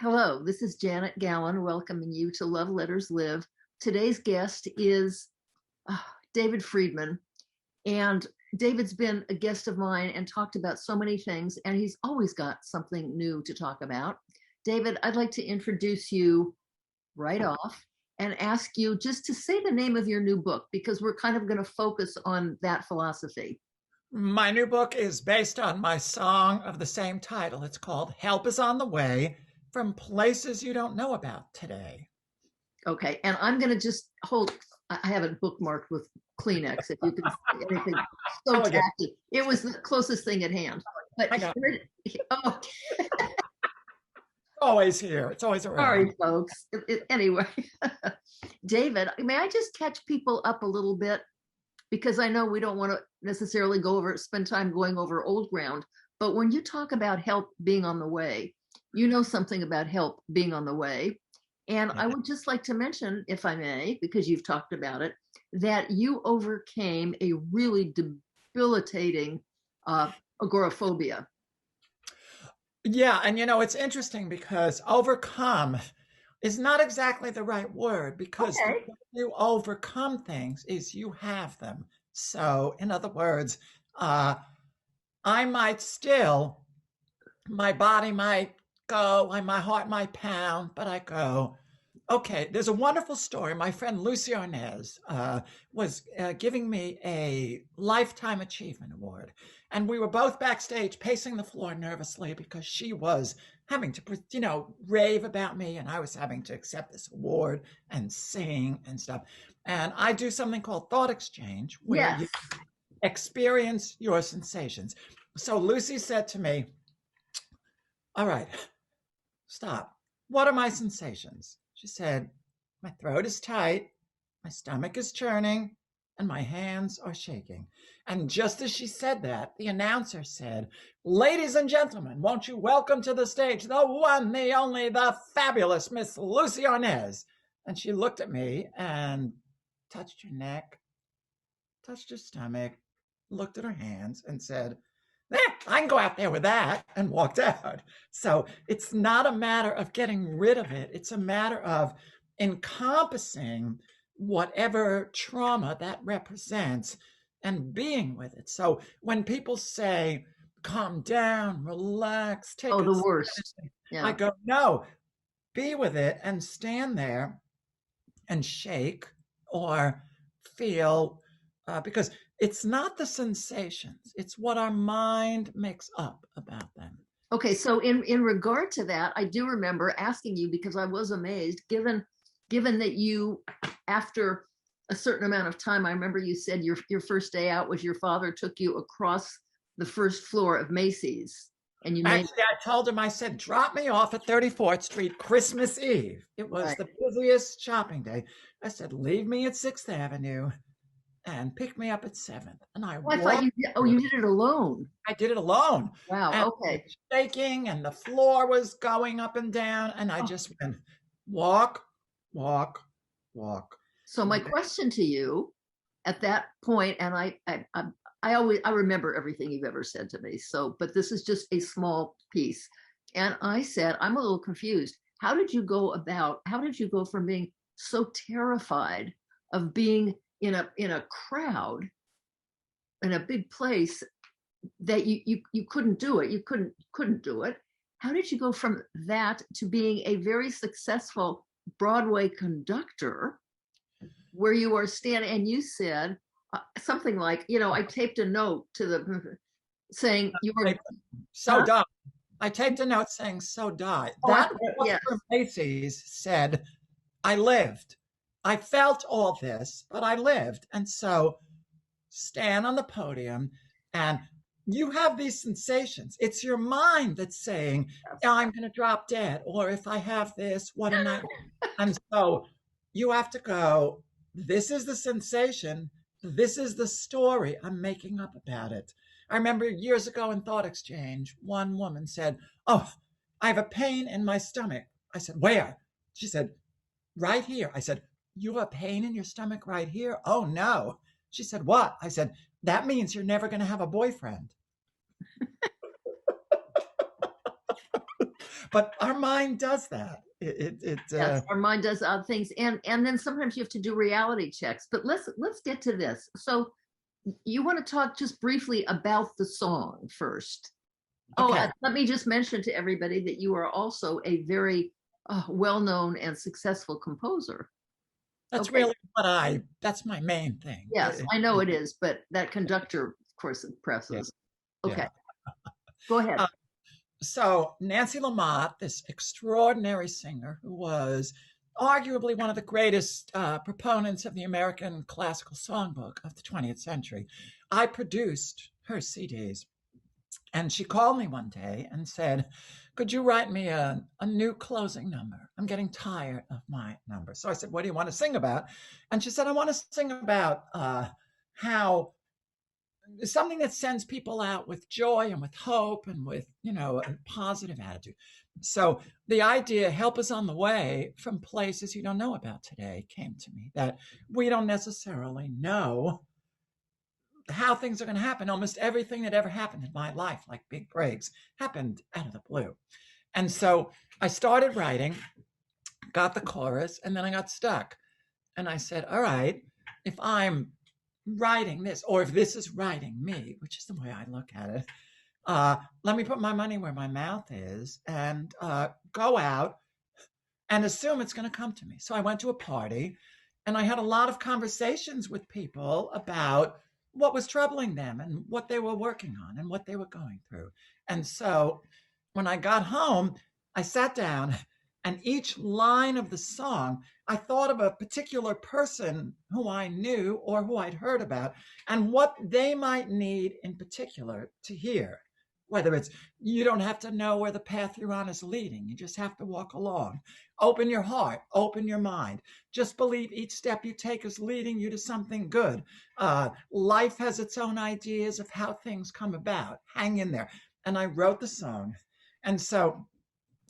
Hello, this is Janet Gallen welcoming you to Love Letters Live. Today's guest is uh, David Friedman. And David's been a guest of mine and talked about so many things, and he's always got something new to talk about. David, I'd like to introduce you right off and ask you just to say the name of your new book, because we're kind of going to focus on that philosophy. My new book is based on my song of the same title. It's called Help is on the Way from Places You Don't Know About Today. Okay, and I'm going to just hold, I have it bookmarked with Kleenex, if you can see anything so tacky. It was the closest thing at hand. But oh, always here. It's always around. Sorry, folks. Anyway, David, may I just catch people up a little bit? Because I know we don't want to necessarily spend time going over old ground. But when you talk about help being on the way, you know something about help being on the way. And I would just like to mention, if I may, because you've talked about it, that you overcame a really debilitating agoraphobia. Yeah, and it's interesting because overcome is not exactly the right word, because the way you overcome things is you have them. So, in other words, I might still, my body might go, my heart might pound, but I go, okay. There's a wonderful story. My friend Lucy Arnaz was giving me a Lifetime Achievement Award. And we were both backstage pacing the floor nervously because she was having to, rave about me, and I was having to accept this award and sing and stuff. And I do something called thought exchange, where you experience your sensations. So Lucy said to me, all right, stop. What are my sensations? She said, my throat is tight, my stomach is churning, and my hands are shaking. And just as she said that, the announcer said, ladies and gentlemen, won't you welcome to the stage the one, the only, the fabulous Miss Lucy Arnaz. And she looked at me and touched her neck, touched her stomach, looked at her hands and said, I can go out there with that, and walked out. So it's not a matter of getting rid of it. It's a matter of encompassing whatever trauma that represents and being with it. So when people say, calm down, relax, take it the worst. Yeah. I go, no, be with it and stand there and shake or feel, because it's not the sensations, it's what our mind makes up about them. Okay, so in regard to that, I do remember asking you, because I was amazed, given that you, after a certain amount of time, I remember you said your first day out was your father took you across the first floor of Macy's. And you actually, I told him, I said, drop me off at 34th Street Christmas Eve. It was the busiest shopping day. I said, leave me at 6th Avenue and pick me up at 7th. And I thought you did it alone. I did it alone. Wow, and okay. Shaking, and the floor was going up and down, and I just went, walk, walk, walk. So my question to you at that point, and I remember everything you've ever said to me. So, but this is just a small piece. And I said, I'm a little confused. How did you go from being so terrified of being in a crowd in a big place that you couldn't do it? You couldn't do it. How did you go from that to being a very successful Broadway conductor, where you are standing, and you said something like, I taped a note to the saying you were so die. I taped a note saying so die. That from Macy's said, I lived. I felt all this, but I lived. And so stand on the podium, and you have these sensations. It's your mind that's saying, I'm going to drop dead, or if I have this, what am I? And so you have to go, this is the sensation. This is the story I'm making up about it. I remember years ago in Thought Exchange, one woman said, oh, I have a pain in my stomach. I said, where? She said, right here. I said, you have a pain in your stomach right here? Oh, no. She said, what? I said, that means you're never going to have a boyfriend. But our mind does that. Yes, our mind does odd things, and then sometimes you have to do reality checks. But let's get to this. So you want to talk just briefly about the song first. Oh, okay. let me just mention to everybody that you are also a very well-known and successful composer. That's Okay. really that's my main thing. Yes, I know it is, but that conductor, of course, Yeah, impresses. Okay, yeah. go ahead. So Nancy Lamont, this extraordinary singer who was arguably one of the greatest proponents of the American classical songbook of the 20th century, I produced her CDs. And she called me one day and said, could you write me a new closing number? I'm getting tired of my number. So I said, what do you want to sing about? And she said, I want to sing about how something that sends people out with joy and with hope and with, a positive attitude. So the idea, help us on the way from places you don't know about today, came to me, that we don't necessarily know how things are going to happen. Almost everything that ever happened in my life, like big breaks, happened out of the blue. And so I started writing, got the chorus, and then I got stuck. And I said, all right, if I'm writing this, or if this is writing me, which is the way I look at it, let me put my money where my mouth is and go out and assume it's going to come to me. So I went to a party and I had a lot of conversations with people about what was troubling them and what they were working on and what they were going through. And so when I got home, I sat down, and each line of the song, I thought of a particular person who I knew or who I'd heard about and what they might need in particular to hear. Whether it's, you don't have to know where the path you're on is leading, you just have to walk along. Open your heart, open your mind. Just believe each step you take is leading you to something good. Life has its own ideas of how things come about. Hang in there. And I wrote the song. And so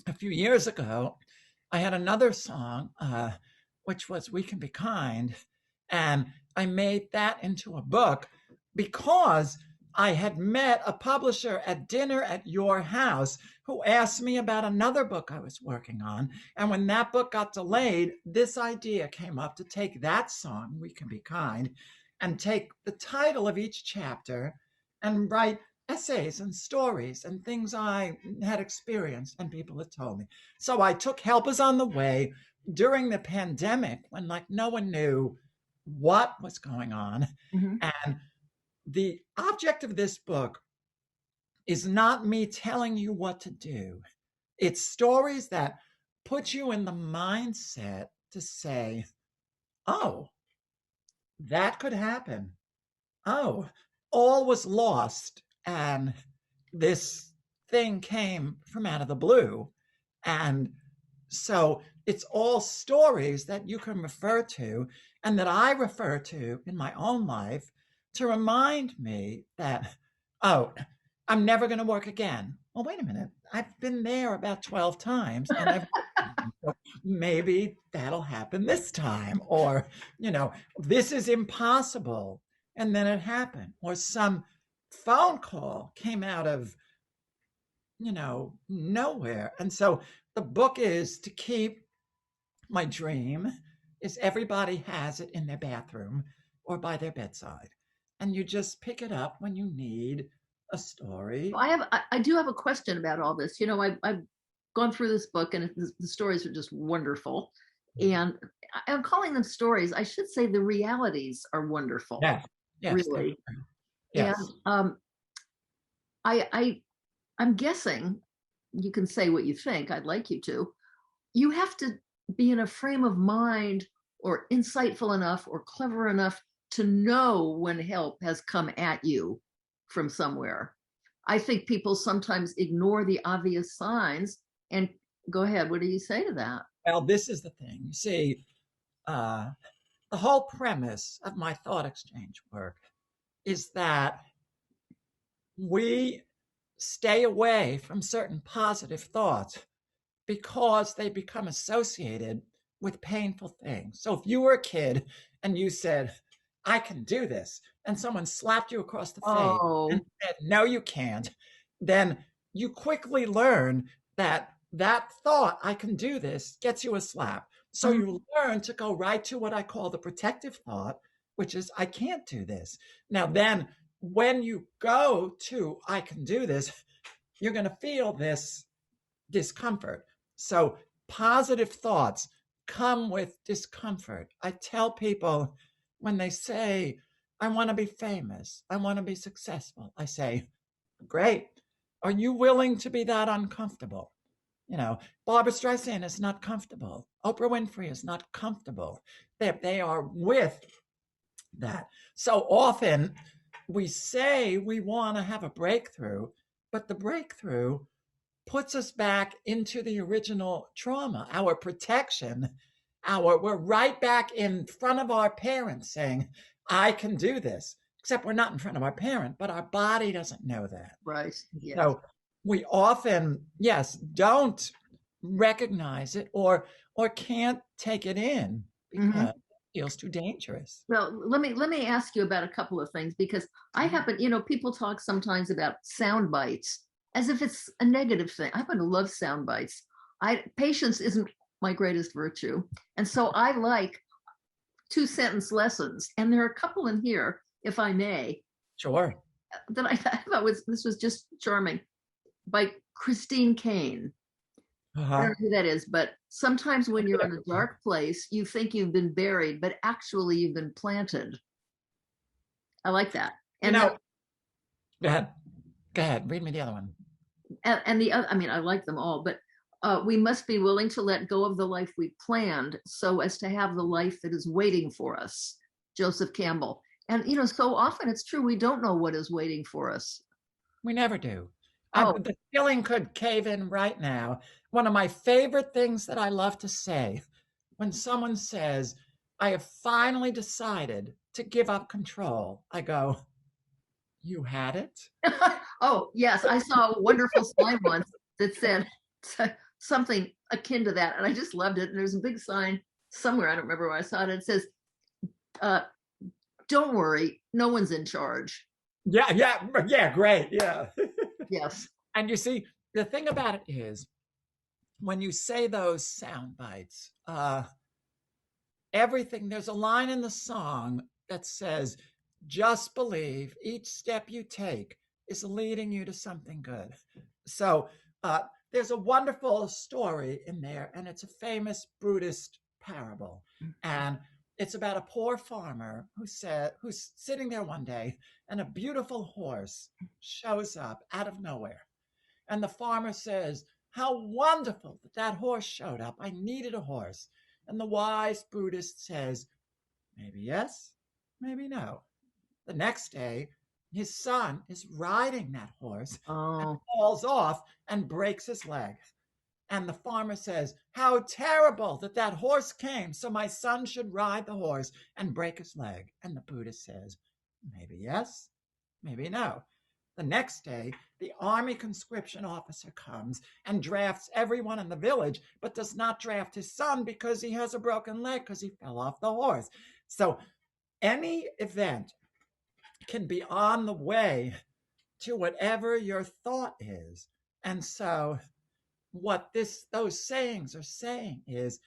a few years ago, I had another song, which was We Can Be Kind. And I made that into a book because I had met a publisher at dinner at your house who asked me about another book I was working on. And when that book got delayed, this idea came up to take that song, We Can Be Kind, and take the title of each chapter and write essays and stories and things I had experienced and people had told me. So I took Help Is on the Way during the pandemic when no one knew what was going on. Mm-hmm. And the object of this book is not me telling you what to do. It's stories that put you in the mindset to say, oh, that could happen. Oh, all was lost. And this thing came from out of the blue. And so it's all stories that you can refer to and that I refer to in my own life to remind me that, oh, I'm never going to work again. Well, wait a minute. I've been there about 12 times and I've maybe that'll happen this time. Or, this is impossible. And then it happened. Or some phone call came out of, nowhere. And so the book is to keep my dream is everybody has it in their bathroom or by their bedside. And you just pick it up when you need a story. I do have a question about all this. I've gone through this book, and the stories are just wonderful. And I'm calling them stories. I should say the realities are wonderful. Yes. Yes. Really. Yes. And I'm guessing, you can say what you think, I'd like you to. You have to be in a frame of mind or insightful enough or clever enough to know when help has come at you from somewhere. I think people sometimes ignore the obvious signs. And go ahead, what do you say to that? Well, this is the thing. You see, the whole premise of my thought exchange work is that we stay away from certain positive thoughts because they become associated with painful things. So if you were a kid and you said, I can do this, and someone slapped you across the face and said, no, you can't, then you quickly learn that that thought, I can do this, gets you a slap. So Mhm. you learn to go right to what I call the protective thought, which is, I can't do this. Now, then, when you go to, I can do this, you're going to feel this discomfort. So, positive thoughts come with discomfort. I tell people when they say, I want to be famous, I want to be successful, I say, great. Are you willing to be that uncomfortable? You know, Barbara Streisand is not comfortable. Oprah Winfrey is not comfortable. They are with that. So often we say we want to have a breakthrough, but the breakthrough puts us back into the original trauma, our protection, we're right back in front of our parents saying, I can do this. Except we're not in front of our parent, but our body doesn't know that. Right. Yes. So we often, yes, don't recognize it or can't take it in Mhm. because it feels too dangerous. Well, let me ask you about a couple of things because I happen, people talk sometimes about sound bites as if it's a negative thing. I happen to love sound bites. Patience isn't my greatest virtue, and so I like 2 sentence lessons. And there are a couple in here, if I may, Sure. that I thought this was just charming, by Christine Kane. I don't Uh-huh. know who that is, but sometimes when you're in a dark place, you think you've been buried, but actually you've been planted. I like that. You And then, know, go ahead. Go ahead. Read me the other one. and the other, I mean, I like them all, but we must be willing to let go of the life we planned so as to have the life that is waiting for us. Joseph Campbell. And so often it's true we don't know what is waiting for us. We never do. Oh, The ceiling could cave in right now. One of my favorite things that I love to say when someone says, I have finally decided to give up control, I go, you had it? oh yes, I saw a wonderful sign once that said something akin to that, and I just loved it. And there's a big sign somewhere, I don't remember where I saw it. It says, uh, "Don't worry, no one's in charge." Yeah, yeah, yeah, great. Yeah. Yes. And you see, the thing about it is, when you say those sound bites, everything, there's a line in the song that says, just believe each step you take is leading you to something good. So uh, there's a wonderful story in there, and it's a famous Buddhist parable. And it's about a poor farmer who's sitting there one day, and a beautiful horse shows up out of nowhere. And the farmer says, how wonderful that that horse showed up. I needed a horse. And the wise Buddhist says, maybe yes, maybe no. The next day, his son is riding that horse and Oh, falls off and breaks his leg. And the farmer says, how terrible that that horse came, so my son should ride the horse and break his leg. And the Buddhist says, maybe yes, maybe no. The next day, the army conscription officer comes and drafts everyone in the village, but does not draft his son because he has a broken leg because he fell off the horse. So any event can be on the way to whatever your thought is. And so what those sayings are saying is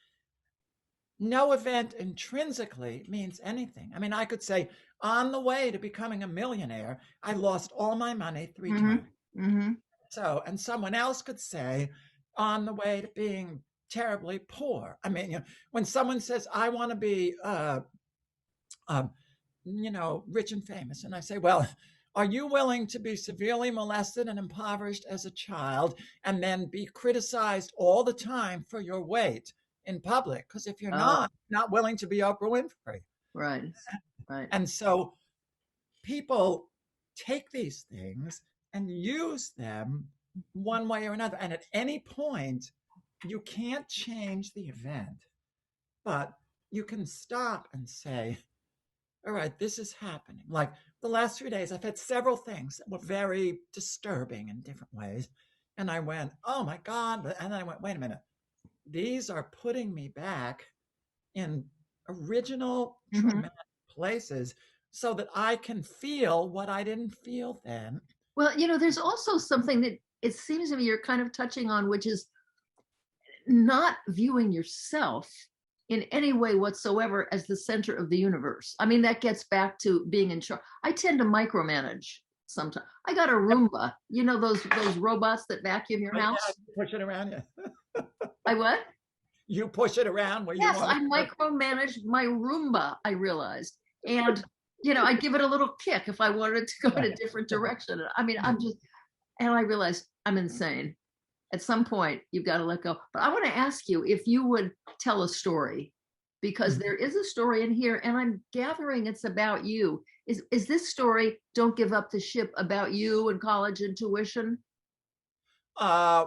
no event intrinsically means anything. I mean, I could say, on the way to becoming a millionaire, I lost all my money 3 mm-hmm. times. Mm-hmm. So, and someone else could say, on the way to being terribly poor. I mean, when someone says, I want to be, um, rich and famous, and I say, well, are you willing to be severely molested and impoverished as a child and then be criticized all the time for your weight in public? Because if you're Oh, not willing to be Oprah Winfrey. right, right. And so people take these things and use them one way or another. And at any point, you can't change the event, but you can stop and say, all right, this is happening. Like the last 3 days, I've had several things that were very disturbing in different ways. And I went, oh my God. And then I went, wait a minute. These are putting me back in original Mm-hmm. traumatic places so that I can feel what I didn't feel then. Well, there's also something that it seems to me you're kind of touching on, which is not viewing yourself in any way whatsoever as the center of the universe. I mean, that gets back to being in charge. I tend to micromanage sometimes. I got a Roomba, you know, those robots that vacuum your Oh, yeah, house. you push it around you. I what? You push it around where you Yes, want I it to. micromanaged my Roomba, I realized. And, you know, I'd give it a little kick if I wanted to go in a different direction. I mean, and I realized I'm insane. At some point, you've got to let go. But I want to ask you if you would tell a story, because there is a story in here, and I'm gathering it's about you. Is this story, Don't Give Up the Ship, about you and college and tuition? Uh,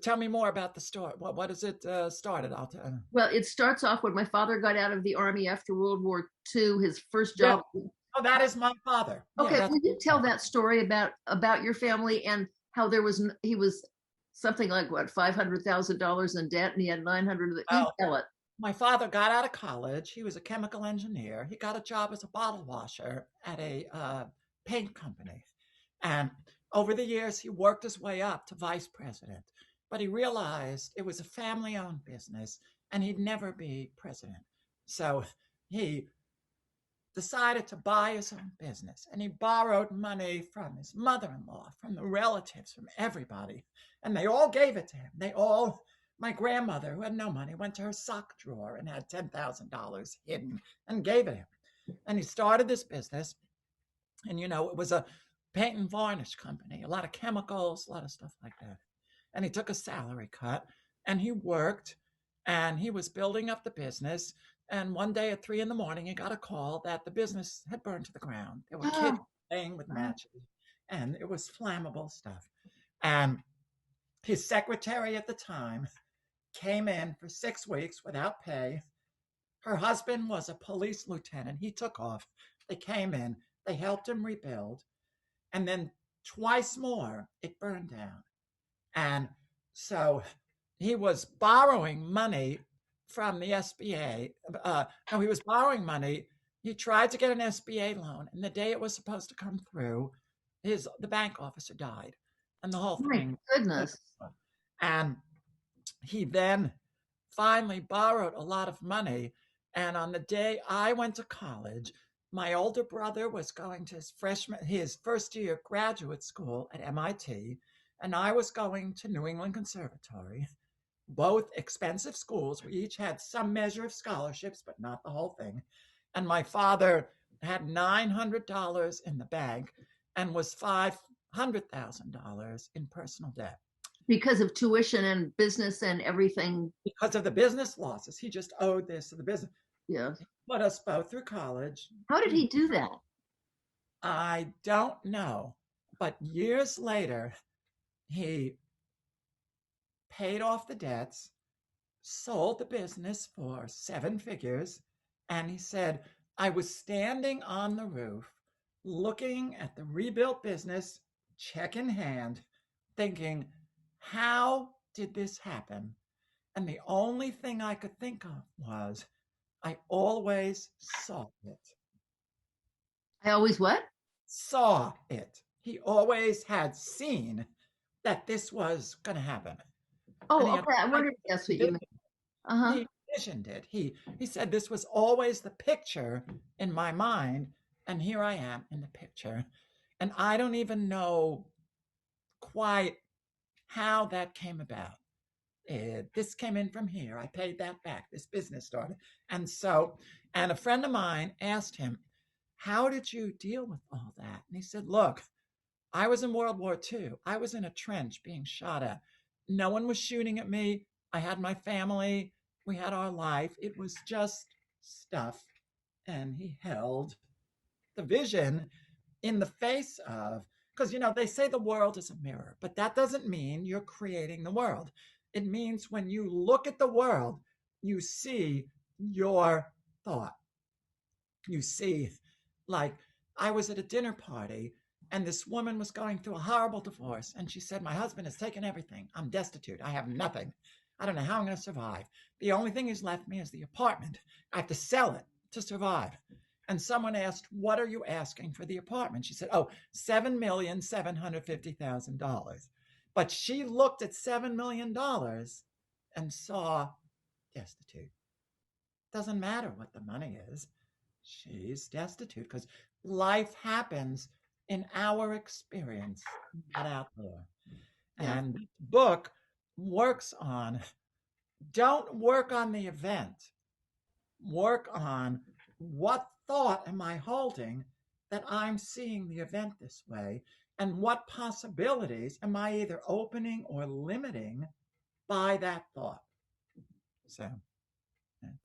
Tell me more about the story. What does it started? I'll tell. Well, it starts off when my father got out of the army after World War II. His first Yeah. job. Oh, that is my father. Yeah, Okay, that's will you tell that story about your family and how he was something like what, $500,000 in debt, and he had 900. You well. tell it. My father got out of college. He was a chemical engineer. He got a job as a bottle washer at a paint company. And over the years, he worked his way up to vice president. But he realized it was a family owned business and he'd never be president. So he decided to buy his own business and he borrowed money from his mother in law, from the relatives, from everybody. And they all gave it to him. My grandmother, who had no money, went to her sock drawer and had $10,000 hidden and gave it him. And he started this business. And, you know, it was a paint and varnish company, a lot of chemicals, a lot of stuff like that. And he took a salary cut and he worked and he was building up the business. And one day at 3 in the morning, he got a call that the business had burned to the ground. There were kids Oh, playing with matches and it was flammable stuff. And his secretary at the time came in for 6 weeks without pay. Her husband was a police lieutenant. He took off. They came in, they helped him rebuild. And then twice more, it burned down. And so he was borrowing money from the SBA. No, he was borrowing money. He tried to get an SBA loan, and the day it was supposed to come through, the bank officer died, and the whole my thing. goodness. And he then finally borrowed a lot of money. And on the day I went to college, my older brother was going to his first year graduate school at MIT, and I was going to New England Conservatory, both expensive schools. We each had some measure of scholarships, but not the whole thing. And my father had $900 in the bank and was $500,000 in personal debt. Because of tuition and business and everything. Because of the business losses. He just owed this to the business. Yeah. He put us both through college. How did he do that? I don't know. But years later, he paid off the debts, sold the business for 7 figures, and he said, I was standing on the roof looking at the rebuilt business, check in hand, thinking, how did this happen? And the only thing I could think of was, I always saw it. I always what? Saw it. He always had seen that this was going to happen. Oh, okay. I wondered if that's what you meant. Uh-huh. He envisioned it. He said this was always the picture in my mind, and here I am in the picture. And I don't even know quite how that came about. This came in from here. I paid that back. This business started. And a friend of mine asked him, how did you deal with all that? And he said, look, I was in World War II. I was in a trench being shot at. No one was shooting at me. I had my family. We had our life. It was just stuff. And he held the vision in the face of, because, you know, they say the world is a mirror, but that doesn't mean you're creating the world. It means when you look at the world, you see your thought. You see, like, I was at a dinner party and this woman was going through a horrible divorce. And she said, my husband has taken everything. I'm destitute. I have nothing. I don't know how I'm going to survive. The only thing he's left me is the apartment. I have to sell it to survive. And someone asked, what are you asking for the apartment? She said, oh, $7,750,000. But she looked at $7 million and saw destitute. Doesn't matter what the money is. She's destitute because life happens in our experience, not out there. Yeah. And this book works on, don't work on the event, work on what thought am I holding that I'm seeing the event this way, and what possibilities am I either opening or limiting by that thought. So,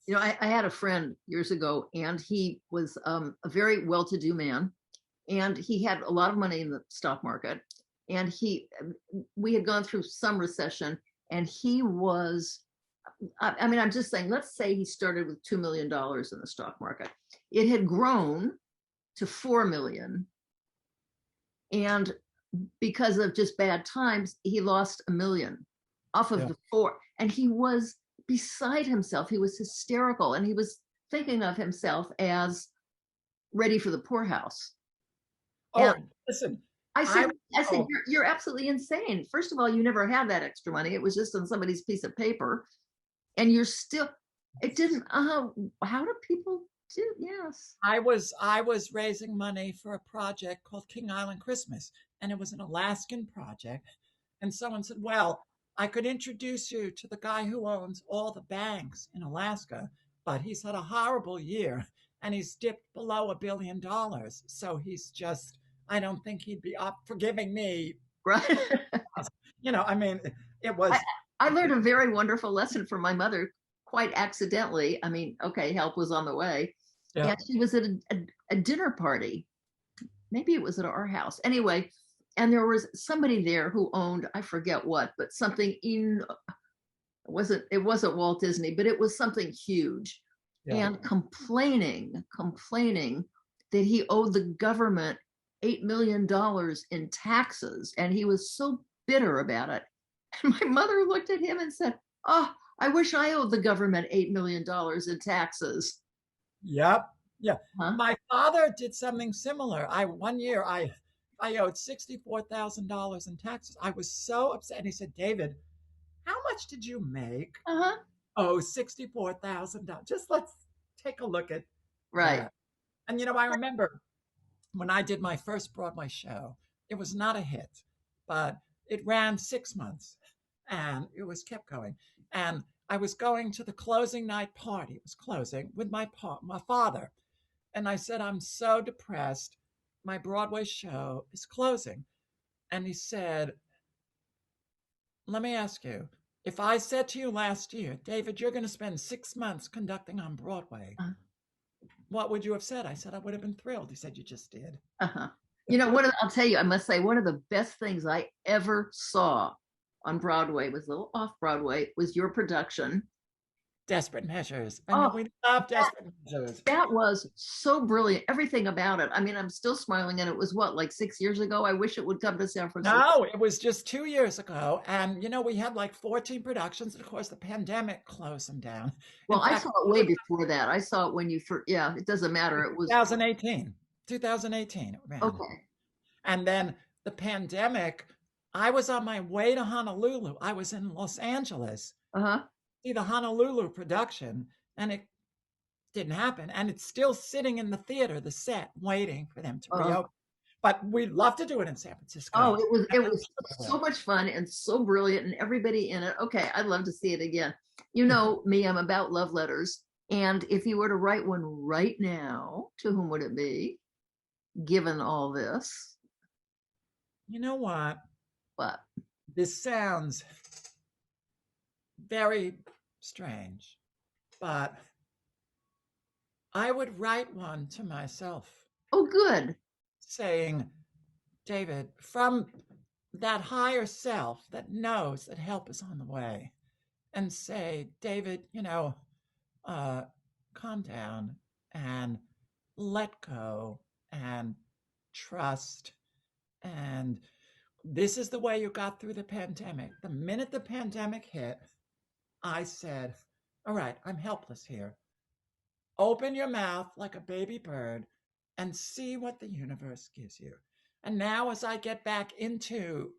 You know, I had a friend years ago, and he was a very well-to-do man, and he had a lot of money in the stock market. And we had gone through some recession, and he was, I mean, I'm just saying, let's say he started with $2 million in the stock market. It had grown to 4 million. And because of just bad times, he lost $1 million off of the 4. And he was beside himself. He was hysterical, and he was thinking of himself as ready for the poorhouse. oh, And listen, I said, you're absolutely insane. First of all, you never had that extra money. It was just on somebody's piece of paper, and you're still. It didn't. How do people do? Yes. I was raising money for a project called King Island Christmas, and it was an Alaskan project. And someone said, "Well, I could introduce you to the guy who owns all the banks in Alaska, but he's had a horrible year, and he's dipped below $1 billion. So he's just, I don't think he'd be up for giving me." Right. I mean, it was. I learned a very wonderful lesson from my mother, quite accidentally. I mean, okay, help was on the way. Yeah. And she was at a dinner party. Maybe it was at our house. Anyway, and there was somebody there who owned, I forget what, but something it wasn't Walt Disney, but it was something huge. Yeah. And complaining that he owed the government $8 million in taxes. And he was so bitter about it. And my mother looked at him and said, "Oh, I wish I owed the government $8 million in taxes." Yep. Yeah. Huh? My father did something similar. One year I owed $64,000 in taxes. I was so upset. And he said, "David, how much did you make?" Uh-huh. "Oh, $64,000. Just let's take a look at right. that." And I remember when I did my first Broadway show, it was not a hit, but it ran 6 months, and it was kept going. And I was going to the closing night party. It was closing with my father. And I said, "I'm so depressed. My Broadway show is closing." And he said, "Let me ask you, if I said to you last year, 'David, you're going to spend 6 months conducting on Broadway,' what would you have said?" I said, "I would have been thrilled." He said, "You just did." Uh-huh. I'll tell you, I must say, one of the best things I ever saw on Broadway, was a little off Broadway, was your production, Desperate Measures. I know we love Desperate Measures. That was so brilliant. Everything about it. I mean, I'm still smiling, and it was what, like 6 years ago? I wish it would come to San Francisco. No, it was just 2 years ago. And, we had like 14 productions. And of course, the pandemic closed them down. Well, I saw it way before that. I saw it when it doesn't matter. It was 2018. 2018. It ran. Okay. And then the pandemic, I was on my way to Honolulu. I was in Los Angeles. Uh-huh. See the Honolulu production, and it didn't happen. And it's still sitting in the theater, the set, waiting for them to reopen. But we'd love to do it in San Francisco. Oh, it was so much fun and so brilliant, and everybody in it. Okay, I'd love to see it again. You know me, I'm about love letters. And if you were to write one right now, to whom would it be, given all this? You know what? What? This sounds very strange, but I would write one to myself. Oh, good. Saying, "David, from that higher self that knows that help is on the way," and say, "David, calm down and let go and trust. And this is the way you got through the pandemic." The minute the pandemic hit, I said, "All right, I'm helpless here. Open your mouth like a baby bird and see what the universe gives you." And now, as I get back into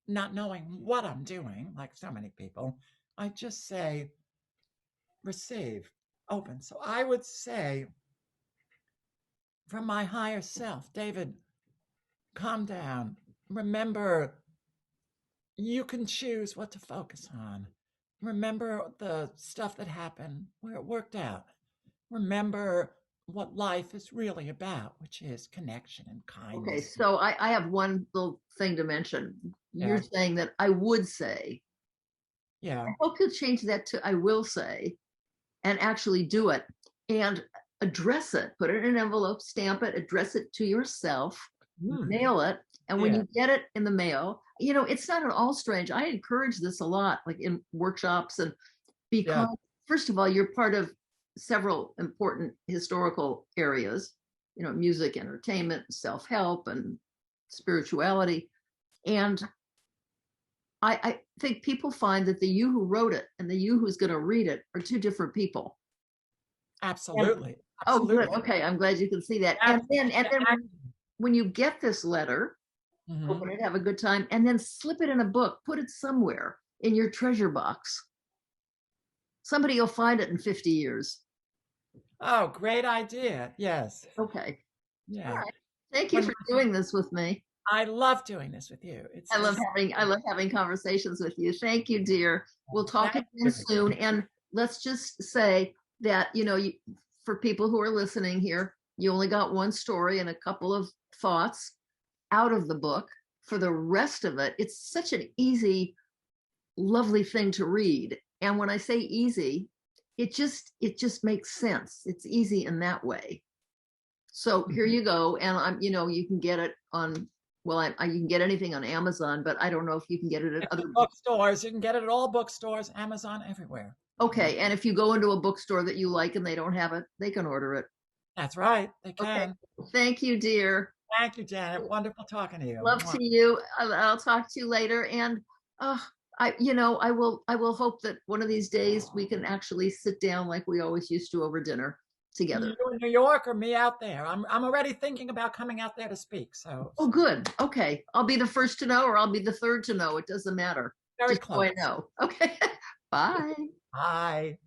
not knowing what I'm doing, like so many people, I just say, receive, open. So I would say, from my higher self, David, calm down. Remember, you can choose what to focus on. Remember the stuff that happened where it worked out. Remember what life is really about, which is connection and Okay, kindness. so I have one little thing to mention. You're Yeah, saying that I would say. yeah. I hope you'll change that to I will say and actually do it and address it. Put it in an envelope, stamp it, address it to yourself, Mm, mail it. And when yeah, you get it in the mail, it's not at all strange. I encourage this a lot, like in workshops, and yeah. because, first of all, you're part of several important historical areas, music, entertainment, self-help, and spirituality. And I think people find that the you who wrote it and the you who's going to read it are two different people. And Absolutely. oh, good. Absolutely. Okay, I'm glad you can see that. And Abs- then and yeah, then when you get this letter, mhm. open it, have a good time, and then slip it in a book, put it somewhere in your treasure box. Somebody will find it in 50 years. Oh, great idea. Yes. Okay. All Yeah. right. Thank you When for doing this with me. I love doing this with you. It's just I love having conversations with you. Thank you, dear. We'll talk thank again you. soon. And let's just say that, for people who are listening here, you only got one story and a couple of thoughts out of the book. For the rest of it, it's such an easy, lovely thing to read. And when I say easy, it just makes sense. It's easy in that way. So here Mhm. you go, and you can get it on. Well, you can get anything on Amazon, but I don't know if you can get it at It's other. at bookstores. You can get it at all bookstores, Amazon, everywhere. Mhm. Okay, and if you go into a bookstore that you like and they don't have it, they can order it. That's right. They Okay, can. thank you, dear. Thank you, Janet. Wonderful talking to you. Love Mwah. to you. I'll talk to you later, and uh, I will hope that one of these days we can actually sit down like we always used to over dinner together. You in New York or me out there? I'm already thinking about coming out there to speak. So, Oh, so good. Okay. I'll be the first to know or I'll be the third to know. It doesn't matter. very Just so I close. know. Okay. Bye. Bye.